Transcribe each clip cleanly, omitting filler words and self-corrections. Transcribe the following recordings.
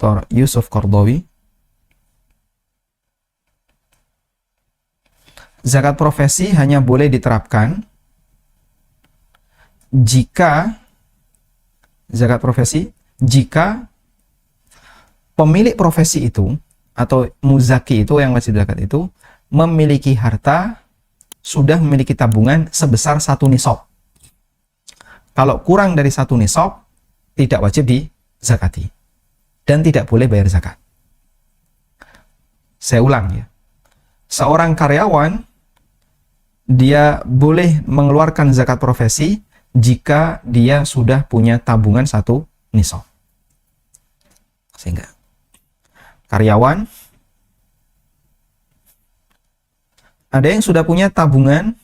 Dr. Yusuf Qaradawi. Zakat profesi hanya boleh diterapkan jika pemilik profesi itu atau muzaki itu yang wajib zakat itu memiliki harta, sudah memiliki tabungan sebesar 1 nisab. Kalau kurang dari 1 nisab, tidak wajib dizakati dan tidak boleh bayar zakat. Saya ulang ya. Seorang karyawan dia boleh mengeluarkan zakat profesi jika dia sudah punya tabungan 1 nisab. Sehingga karyawan ada yang sudah punya tabungan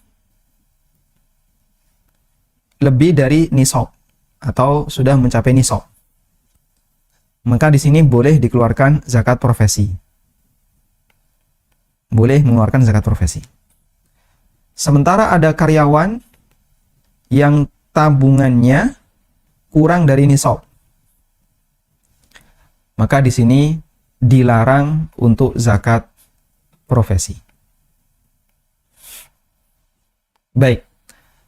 lebih dari nisab atau sudah mencapai nisab, maka di sini boleh dikeluarkan zakat profesi. Boleh mengeluarkan zakat profesi. Sementara ada karyawan yang tabungannya kurang dari nisab, maka di sini dilarang untuk zakat profesi. Baik,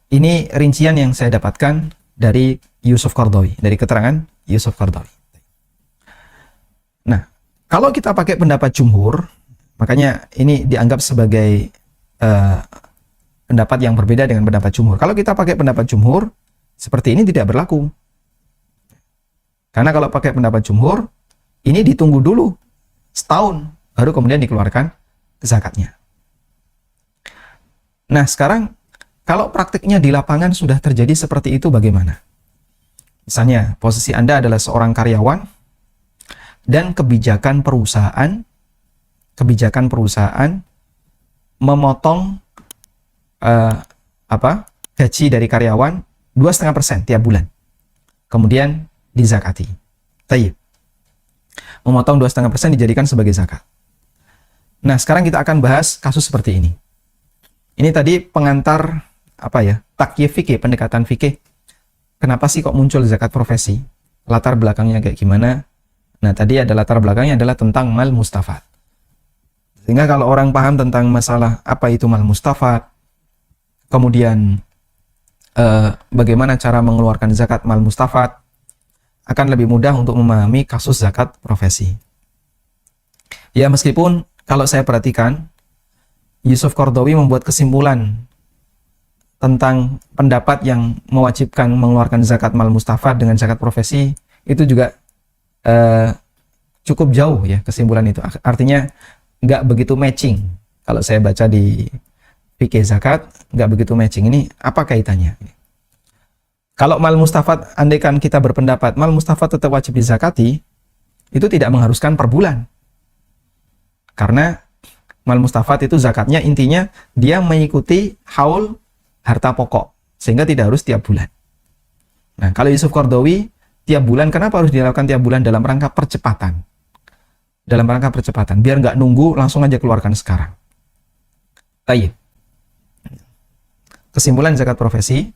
ini rincian yang saya dapatkan dari Yusuf Qaradawi, dari keterangan Yusuf Qaradawi. Nah, kalau kita pakai pendapat jumhur, makanya ini dianggap sebagai pendapat yang berbeda dengan pendapat jumhur. Kalau kita pakai pendapat jumhur, seperti ini tidak berlaku. Karena kalau pakai pendapat jumhur, ini ditunggu dulu setahun, baru kemudian dikeluarkan zakatnya. Nah, sekarang kalau praktiknya di lapangan sudah terjadi seperti itu, bagaimana? Misalnya, posisi Anda adalah seorang karyawan, dan kebijakan perusahaan memotong gaji dari karyawan 2,5% tiap bulan, kemudian dizakati. Tayyib. Memotong 2,5% dijadikan sebagai zakat. Nah, sekarang kita akan bahas kasus seperti ini. Ini tadi pengantar takyif fikih, pendekatan fikih. Kenapa sih kok muncul zakat profesi? Latar belakangnya kayak gimana? Nah, tadi ada latar belakangnya adalah tentang mal mustafad. Sehingga kalau orang paham tentang masalah apa itu mal mustafad, kemudian bagaimana cara mengeluarkan zakat mal mustafad, akan lebih mudah untuk memahami kasus zakat profesi. Ya, meskipun kalau saya perhatikan, Yusuf Qaradawi membuat kesimpulan tentang pendapat yang mewajibkan mengeluarkan zakat mal mustafad dengan zakat profesi, itu juga cukup jauh ya kesimpulan itu. Artinya nggak begitu matching. Kalau saya baca di fikih zakat, nggak begitu matching. Ini apa kaitannya? Kalau mal mustafad, andaikan kita berpendapat mal mustafad tetap wajib dizakati, itu tidak mengharuskan per bulan. Karena mal mustafad itu zakatnya intinya dia mengikuti haul harta pokok, sehingga tidak harus tiap bulan. Nah, kalau Yusuf Qaradawi tiap bulan, kenapa harus dilakukan tiap bulan? Dalam rangka percepatan. Dalam rangka percepatan, biar nggak nunggu, langsung aja keluarkan sekarang. Baik. Kesimpulan zakat profesi.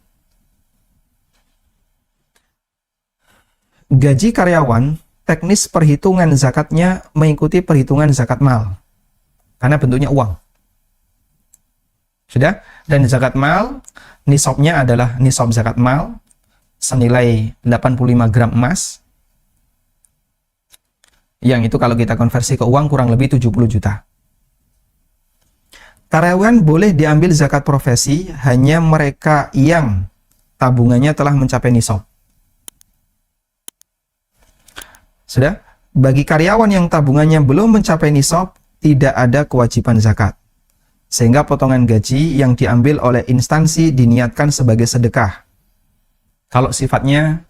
Gaji karyawan, teknis perhitungan zakatnya mengikuti perhitungan zakat mal. Karena bentuknya uang. Sudah? Dan zakat mal, nisabnya adalah nisab zakat mal, senilai 85 gram emas, yang itu kalau kita konversi ke uang kurang lebih 70 juta. Karyawan boleh diambil zakat profesi hanya mereka yang tabungannya telah mencapai nisab. Sudah? Bagi karyawan yang tabungannya belum mencapai nisab, tidak ada kewajiban zakat. Sehingga potongan gaji yang diambil oleh instansi diniatkan sebagai sedekah. Kalau sifatnya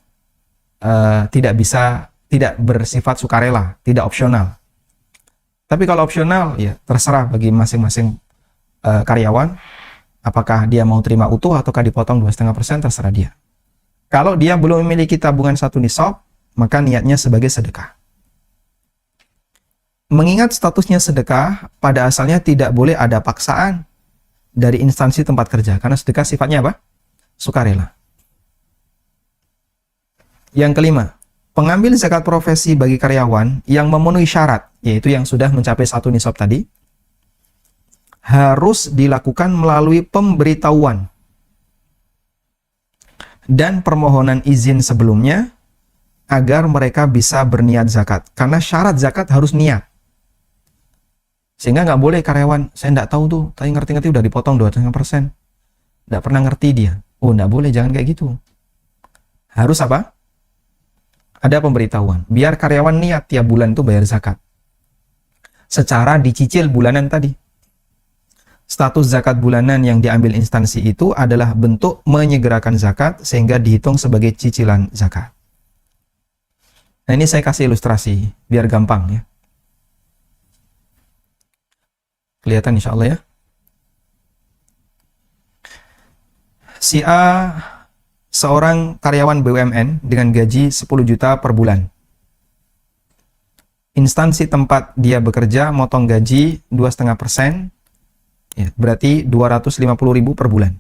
tidak bersifat sukarela, tidak opsional. Tapi kalau opsional, ya terserah bagi masing-masing karyawan, apakah dia mau terima utuh ataukah dipotong 2,5%, terserah dia. Kalau dia belum memiliki tabungan 1 nisab, maka niatnya sebagai sedekah. Mengingat statusnya sedekah, pada asalnya tidak boleh ada paksaan dari instansi tempat kerja, karena sedekah sifatnya apa? Sukarela. Yang kelima, pengambil zakat profesi bagi karyawan yang memenuhi syarat, yaitu yang sudah mencapai 1 nisab tadi, harus dilakukan melalui pemberitahuan dan permohonan izin sebelumnya agar mereka bisa berniat zakat. Karena syarat zakat harus niat. Sehingga nggak boleh karyawan, saya nggak tahu tuh, tadi ngerti-ngerti udah dipotong 2,5%. Nggak pernah ngerti dia. Oh, nggak boleh, jangan kayak gitu. Harus apa? Ada pemberitahuan. Biar karyawan niat tiap bulan itu bayar zakat. Secara dicicil bulanan tadi. Status zakat bulanan yang diambil instansi itu adalah bentuk menyegerakan zakat sehingga dihitung sebagai cicilan zakat. Nah, ini saya kasih ilustrasi biar gampang ya. Kelihatan insya Allah ya. Si A seorang karyawan BUMN dengan gaji 10 juta per bulan. Instansi tempat dia bekerja motong gaji 2,5%, ya, berarti 250.000 per bulan.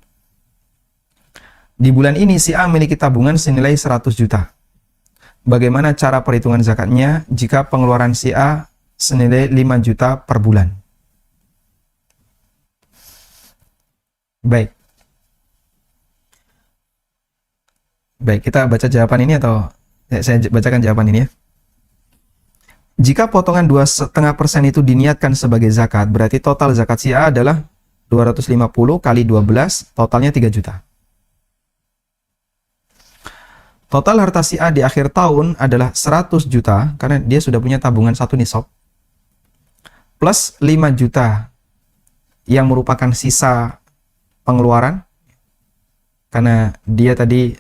Di bulan ini si A memiliki tabungan senilai 100 juta. Bagaimana cara perhitungan zakatnya jika pengeluaran si A senilai 5 juta per bulan? Baik. Baik, kita baca jawaban ini atau saya bacakan jawaban ini ya. Jika potongan 2,5% itu diniatkan sebagai zakat, berarti total zakat si A adalah 250 kali 12, totalnya 3 juta. Total harta si A di akhir tahun adalah 100 juta, karena dia sudah punya tabungan 1 nisab, plus 5 juta yang merupakan sisa pengeluaran, karena dia tadi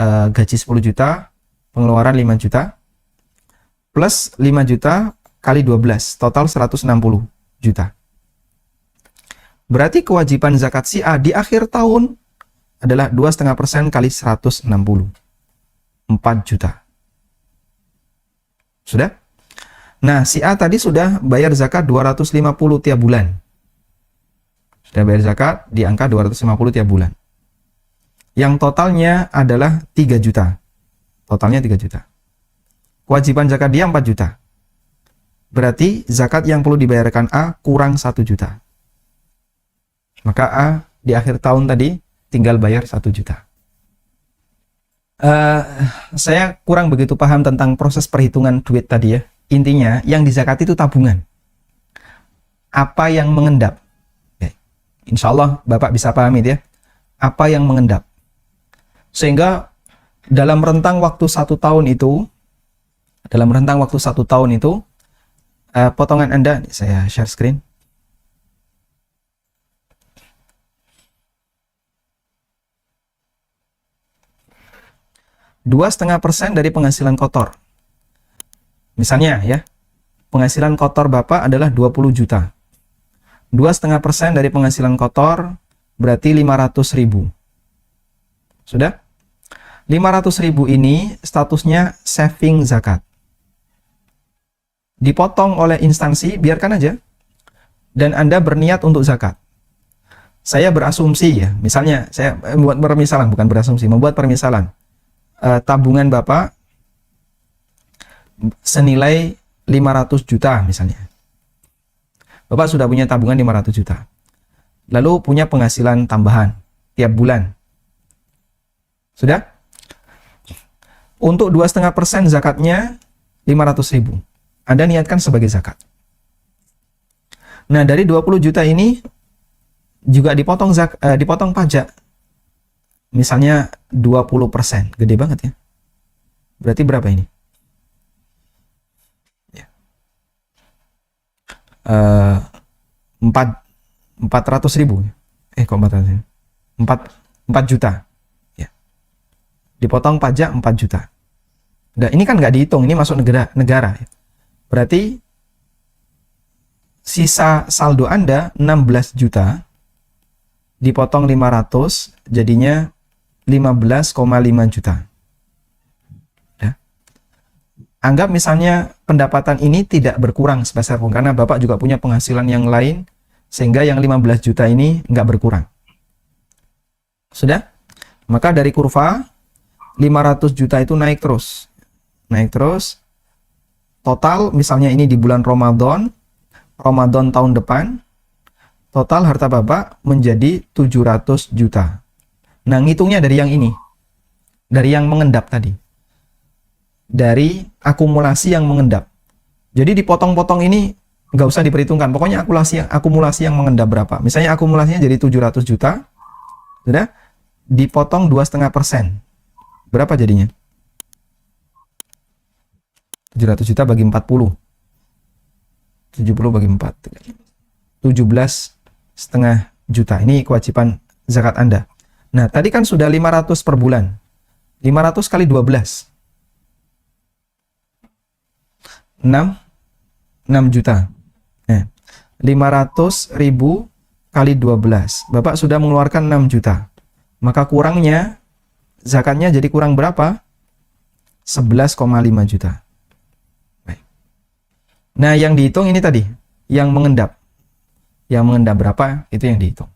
gaji 10 juta, pengeluaran 5 juta, plus 5 juta kali 12, total 160 juta. Berarti kewajiban zakat si A di akhir tahun adalah 2,5% kali 160, 4 juta. Sudah? Nah, si A tadi sudah bayar zakat 250 tiap bulan. Sudah bayar zakat di angka 250 tiap bulan. Yang totalnya adalah 3 juta. Totalnya 3 juta. Kewajiban zakat dia 4 juta. Berarti zakat yang perlu dibayarkan A kurang 1 juta. Maka A di akhir tahun tadi tinggal bayar 1 juta. Saya kurang begitu paham tentang proses perhitungan duit tadi ya. Intinya yang dizakati itu tabungan. Apa yang mengendap? Insya Allah Bapak bisa pahami ya. Apa yang mengendap? Sehingga dalam rentang waktu 1 tahun itu, potongan Anda, saya share screen. %2,5 dari penghasilan kotor. Misalnya ya, penghasilan kotor Bapak adalah 20 juta. 2,5% dari penghasilan kotor berarti 500.000. Sudah? 500.000 ini statusnya saving zakat. Dipotong oleh instansi, biarkan aja. Dan Anda berniat untuk zakat. Saya berasumsi ya, misalnya saya membuat permisalan, bukan berasumsi, membuat permisalan. Tabungan Bapak senilai 500 juta misalnya. Bapak sudah punya tabungan 500 juta. Lalu punya penghasilan tambahan tiap bulan. Sudah? Untuk 2,5% zakatnya 500.000. Anda niatkan sebagai zakat. Nah, dari 20 juta ini juga dipotong pajak. Misalnya 20%. Gede banget ya. Berarti berapa ini? 400.000. Kok 400.000? 4 juta. Ya. Dipotong pajak 4 juta. Nah, ini kan nggak dihitung, ini masuk negara. Berarti sisa saldo Anda 16 juta dipotong 500 jadinya 15,5 juta. Anggap misalnya pendapatan ini tidak berkurang sebesar pun, karena Bapak juga punya penghasilan yang lain, sehingga yang 15 juta ini nggak berkurang. Sudah? Maka dari kurva, 500 juta itu naik terus. naik terus. Total misalnya ini di bulan Ramadan tahun depan, total harta Bapak menjadi 700 juta. Nah, ngitungnya dari yang ini. Dari yang mengendap tadi. Dari akumulasi yang mengendap. Jadi dipotong-potong ini nggak usah diperhitungkan. Pokoknya akumulasi yang mengendap berapa. Misalnya akumulasinya jadi 700 juta. Sudah? Dipotong 2,5%. Berapa jadinya? 700 juta bagi 40. 70 bagi 4. 17,5 juta. Ini kewajiban zakat Anda. Nah, tadi kan sudah 500 per bulan. 500 kali 12. 6 juta. 500 ribu kali 12. Bapak sudah mengeluarkan 6 juta. Maka kurangnya, zakatnya jadi kurang berapa? 11,5 juta. Baik. Nah, yang dihitung ini tadi, yang mengendap. Yang mengendap berapa, itu yang dihitung.